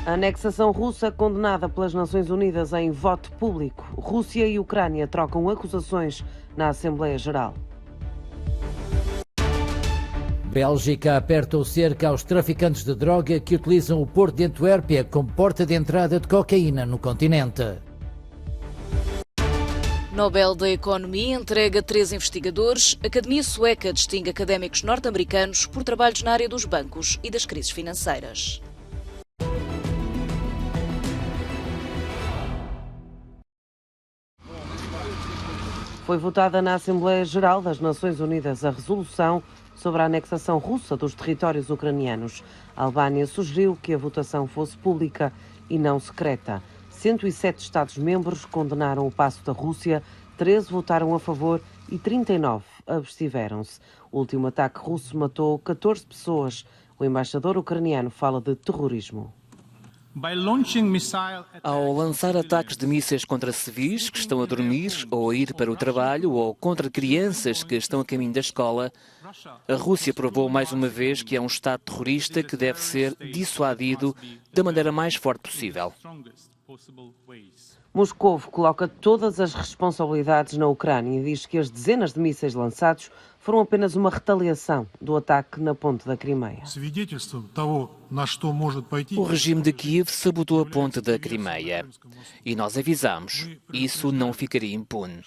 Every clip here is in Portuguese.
A anexação russa condenada pelas Nações Unidas em voto público. Rússia e Ucrânia trocam acusações na Assembleia Geral. Bélgica aperta o cerco aos traficantes de droga que utilizam o porto de Antuérpia como porta de entrada de cocaína no continente. Nobel da Economia entrega 3 investigadores. A Academia Sueca distingue académicos norte-americanos por trabalhos na área dos bancos e das crises financeiras. Foi votada na Assembleia Geral das Nações Unidas a resolução sobre a anexação russa dos territórios ucranianos. A Albânia sugeriu que a votação fosse pública e não secreta. 107 Estados-membros condenaram o passo da Rússia, 13 votaram a favor e 39 abstiveram-se. O último ataque russo matou 14 pessoas. O embaixador ucraniano fala de terrorismo. Ao lançar ataques de mísseis contra civis que estão a dormir ou a ir para o trabalho ou contra crianças que estão a caminho da escola, a Rússia provou mais uma vez que é um Estado terrorista que deve ser dissuadido da maneira mais forte possível. Moscou coloca todas as responsabilidades na Ucrânia e diz que as dezenas de mísseis lançados foram apenas uma retaliação do ataque na ponte da Crimeia. O regime de Kiev sabotou a ponte da Crimeia e nós avisamos, isso não ficaria impune.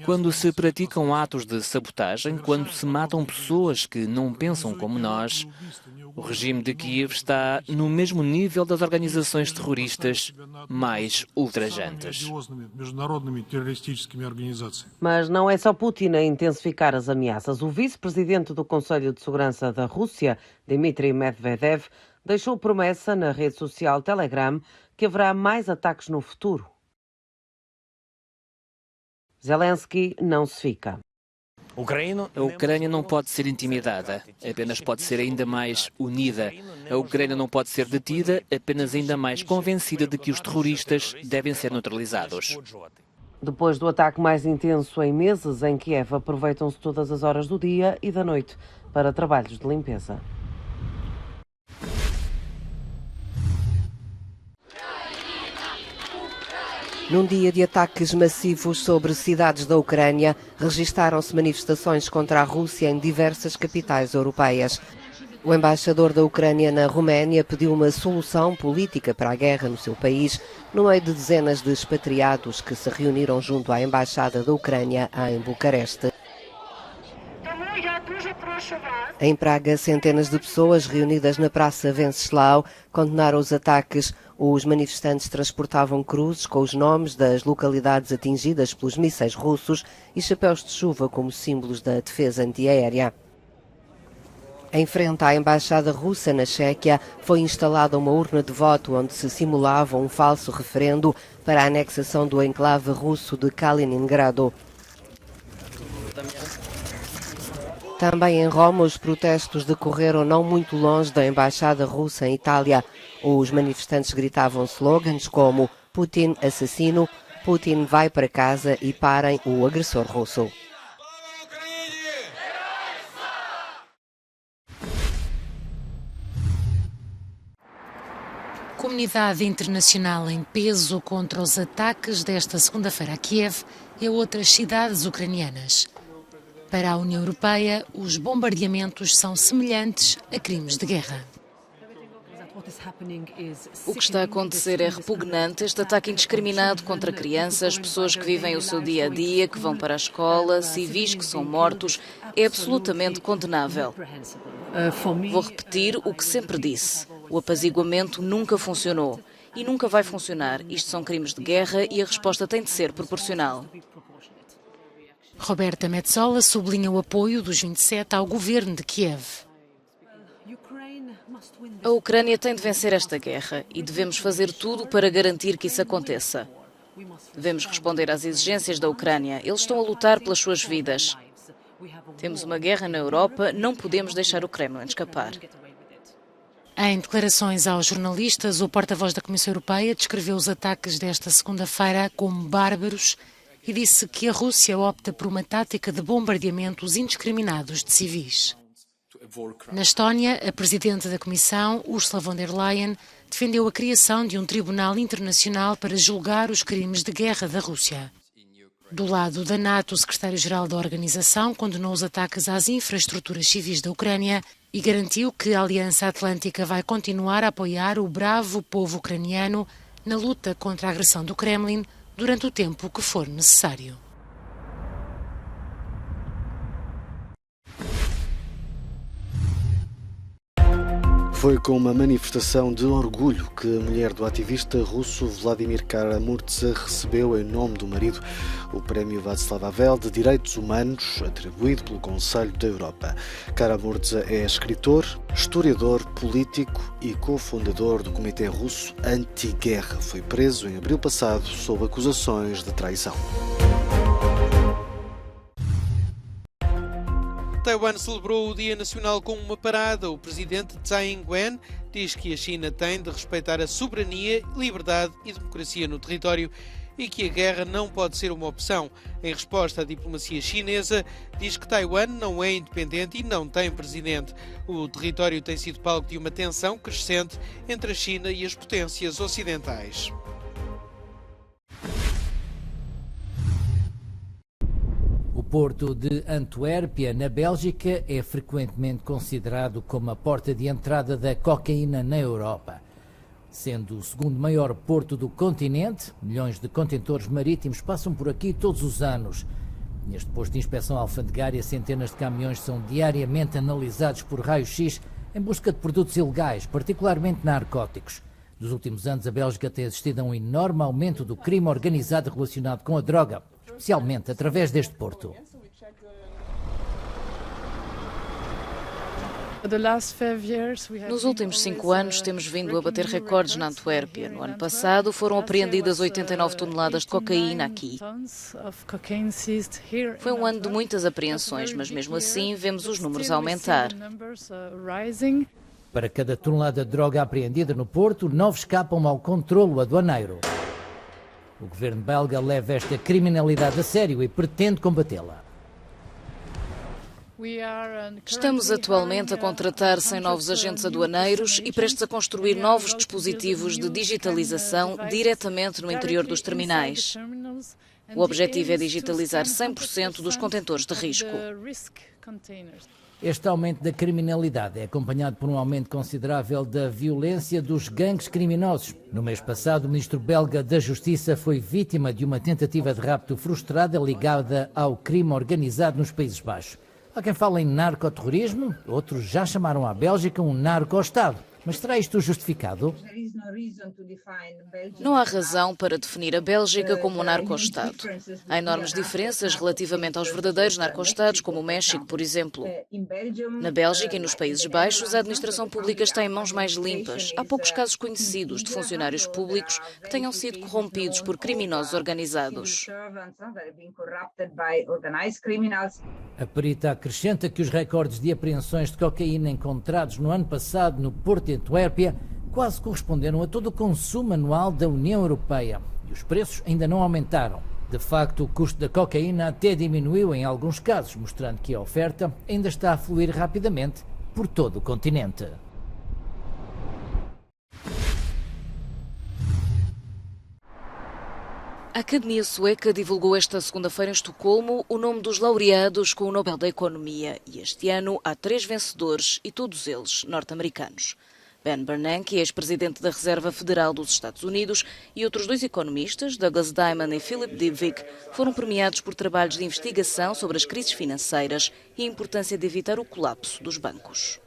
Quando se praticam atos de sabotagem, quando se matam pessoas que não pensam como nós, o regime de Kiev está no mesmo nível das organizações terroristas mais ultrajantes. Mas não é só Putin a intensificar as ameaças. O vice-presidente do Conselho de Segurança da Rússia, Dmitry Medvedev, deixou promessa na rede social Telegram que haverá mais ataques no futuro. Zelensky não se fica. A Ucrânia não pode ser intimidada, apenas pode ser ainda mais unida. A Ucrânia não pode ser detida, apenas ainda mais convencida de que os terroristas devem ser neutralizados. Depois do ataque mais intenso em meses, em Kiev aproveitam-se todas as horas do dia e da noite para trabalhos de limpeza. Num dia de ataques massivos sobre cidades da Ucrânia, registaram-se manifestações contra a Rússia em diversas capitais europeias. O embaixador da Ucrânia na Roménia pediu uma solução política para a guerra no seu país, no meio de dezenas de expatriados que se reuniram junto à embaixada da Ucrânia em Bucareste. Em Praga, centenas de pessoas reunidas na Praça Venceslau condenaram os ataques. Os manifestantes transportavam cruzes com os nomes das localidades atingidas pelos mísseis russos e chapéus de chuva como símbolos da defesa antiaérea. Em frente à embaixada russa na Chequia, foi instalada uma urna de voto onde se simulava um falso referendo para a anexação do enclave russo de Kaliningrado. Também em Roma, os protestos decorreram não muito longe da embaixada russa em Itália. Os manifestantes gritavam slogans como "Putin assassino", "Putin vai para casa" e "Parem o agressor russo". Comunidade internacional em peso contra os ataques desta segunda-feira a Kiev e a outras cidades ucranianas. Para a União Europeia, os bombardeamentos são semelhantes a crimes de guerra. O que está a acontecer é repugnante. Este ataque indiscriminado contra crianças, pessoas que vivem o seu dia-a-dia, que vão para a escola, civis que são mortos, é absolutamente condenável. Vou repetir o que sempre disse. O apaziguamento nunca funcionou e nunca vai funcionar. Isto são crimes de guerra e a resposta tem de ser proporcional. Roberta Metsola sublinha o apoio dos 27 ao governo de Kiev. A Ucrânia tem de vencer esta guerra e devemos fazer tudo para garantir que isso aconteça. Devemos responder às exigências da Ucrânia. Eles estão a lutar pelas suas vidas. Temos uma guerra na Europa, não podemos deixar o Kremlin escapar. Em declarações aos jornalistas, o porta-voz da Comissão Europeia descreveu os ataques desta segunda-feira como bárbaros e disse que a Rússia opta por uma tática de bombardeamentos indiscriminados de civis. Na Estónia, a presidente da Comissão, Ursula von der Leyen, defendeu a criação de um tribunal internacional para julgar os crimes de guerra da Rússia. Do lado da NATO, o secretário-geral da organização condenou os ataques às infraestruturas civis da Ucrânia e garantiu que a Aliança Atlântica vai continuar a apoiar o bravo povo ucraniano na luta contra a agressão do Kremlin durante o tempo que for necessário. Foi com uma manifestação de orgulho que a mulher do ativista russo Vladimir Kara-Murza recebeu, em nome do marido, o Prémio Václav Havel de Direitos Humanos, atribuído pelo Conselho da Europa. Kara-Murza é escritor, historiador, político e cofundador do Comitê Russo Anti-Guerra. Foi preso em abril passado sob acusações de traição. Taiwan celebrou o Dia Nacional com uma parada. O presidente Tsai Ing-wen diz que a China tem de respeitar a soberania, liberdade e democracia no território e que a guerra não pode ser uma opção. Em resposta, a diplomacia chinesa diz que Taiwan não é independente e não tem presidente. O território tem sido palco de uma tensão crescente entre a China e as potências ocidentais. O porto de Antuérpia, na Bélgica, é frequentemente considerado como a porta de entrada da cocaína na Europa. Sendo o segundo maior porto do continente, milhões de contentores marítimos passam por aqui todos os anos. Neste posto de inspeção alfandegária, centenas de caminhões são diariamente analisados por raio-x em busca de produtos ilegais, particularmente narcóticos. Nos últimos anos, a Bélgica tem assistido a um enorme aumento do crime organizado relacionado com a droga, especialmente através deste porto. Nos últimos 5 anos temos vindo a bater recordes na Antuérpia. No ano passado foram apreendidas 89 toneladas de cocaína aqui. Foi um ano de muitas apreensões, mas mesmo assim vemos os números a aumentar. Para cada tonelada de droga apreendida no porto, 9 escapam ao controlo aduaneiro. O governo belga leva esta criminalidade a sério e pretende combatê-la. Estamos atualmente a contratar 100 novos agentes aduaneiros e prestes a construir novos dispositivos de digitalização diretamente no interior dos terminais. O objetivo é digitalizar 100% dos contentores de risco. Este aumento da criminalidade é acompanhado por um aumento considerável da violência dos gangues criminosos. No mês passado, o ministro belga da Justiça foi vítima de uma tentativa de rapto frustrada ligada ao crime organizado nos Países Baixos. Há quem fala em narcoterrorismo, outros já chamaram a Bélgica um narco-estado. Mas será isto justificado? Não há razão para definir a Bélgica como um narco-estado. Há enormes diferenças relativamente aos verdadeiros narco-estados, como o México, por exemplo. Na Bélgica e nos Países Baixos, a administração pública está em mãos mais limpas. Há poucos casos conhecidos de funcionários públicos que tenham sido corrompidos por criminosos organizados. A perita acrescenta que os recordes de apreensões de cocaína encontrados no ano passado no Porto de Antuérpia quase corresponderam a todo o consumo anual da União Europeia e os preços ainda não aumentaram. De facto, o custo da cocaína até diminuiu em alguns casos, mostrando que a oferta ainda está a fluir rapidamente por todo o continente. A Academia Sueca divulgou esta segunda-feira em Estocolmo o nome dos laureados com o Nobel da Economia e este ano há 3 vencedores e todos eles norte-americanos. Ben Bernanke, ex-presidente da Reserva Federal dos Estados Unidos, e outros 2 economistas, Douglas Diamond e Philip Dybvig, foram premiados por trabalhos de investigação sobre as crises financeiras e a importância de evitar o colapso dos bancos.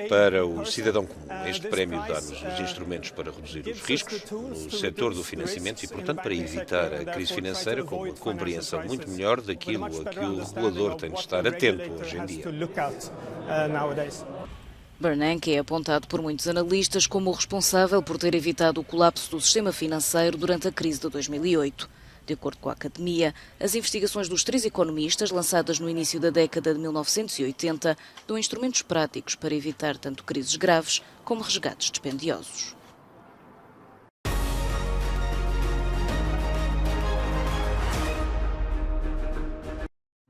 Para o cidadão comum, este prémio dá-nos os instrumentos para reduzir os riscos no setor do financiamento e, portanto, para evitar a crise financeira com uma compreensão muito melhor daquilo a que o regulador tem de estar atento hoje em dia. Bernanke é apontado por muitos analistas como o responsável por ter evitado o colapso do sistema financeiro durante a crise de 2008. De acordo com a Academia, as investigações dos 3 economistas, lançadas no início da década de 1980, dão instrumentos práticos para evitar tanto crises graves como resgates dispendiosos.